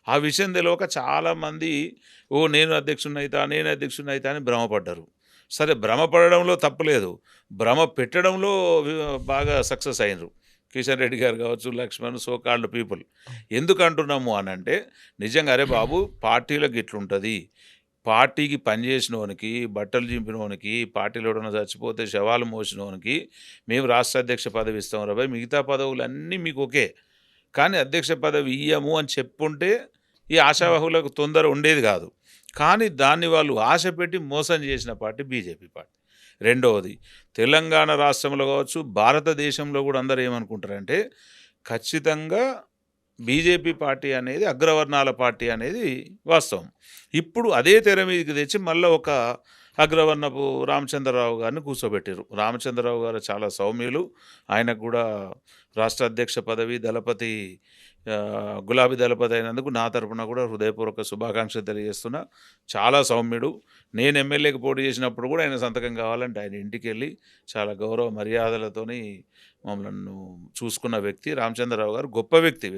ఆ విషయం తెలవక చాలామంది నేను అధ్యక్షుడినైతా, నేను అధ్యక్షుడినైతా అని భ్రమపడ్డారు. సరే భ్రమపడడంలో తప్పులేదు. భ్రమ పెట్టడంలో వి బాగా సక్సెస్ అయిండ్రు. కిషన్ రెడ్డి గారు కావచ్చు, లక్ష్మణ్ సో కాల్డ్ పీపుల్. ఎందుకంటున్నాము అనంటే నిజంగా అరే బాబు పార్టీలకు ఇట్లుంటది. పార్టీకి పనిచేసినోనికి, బట్టలు చింపినోనికి, పార్టీలో ఎవడన్నా చచ్చిపోతే శవాలు మోసినోనికి మేము రాష్ట్ర అధ్యక్ష పదవి ఇస్తాం రా భయ్! మిగతా పదవులన్నీ మీకు ఓకే. కానీ అధ్యక్ష పదవి ఇయ్యము అని చెప్పుంటే ఈ హ్మ్. ఆశావహులకు తొందర ఉండేది కాదు. కానీ దాన్ని వాళ్ళు ఆశ పెట్టి మోసం చేసిన పార్టీ బీజేపీ పార్టీ. రెండవది తెలంగాణ రాష్ట్రంలో కావచ్చు, భారతదేశంలో కూడా అందరూ ఏమనుకుంటారంటే ఖచ్చితంగా బీజేపీ పార్టీ అనేది అగ్రవర్ణాల పార్టీ అనేది వాస్తవం. ఇప్పుడు అదే తెర మీదకి తెచ్చి మళ్ళా ఒక అగ్రవర్ణపు రామచంద్రరావు గారిని కూర్చోబెట్టారు. రామచంద్రరావు గారు చాలా సౌమ్యులు. ఆయనకు కూడా రాష్ట్ర అధ్యక్ష పదవి దళపతి గులాబీ దళపతి అయినందుకు నా తరపున కూడా హృదయపూర్వక శుభాకాంక్షలు తెలియజేస్తున్నా. చాలా సౌమ్యుడు. నేను ఎమ్మెల్యేకి పోటీ చేసినప్పుడు కూడా ఆయన సంతకం కావాలంటే ఆయన ఇంటికెళ్ళి చాలా గౌరవ మర్యాదలతోని మమ్మల్ని చూసుకున్న వ్యక్తి రామచంద్రరావు గారు. గొప్ప వ్యక్తి.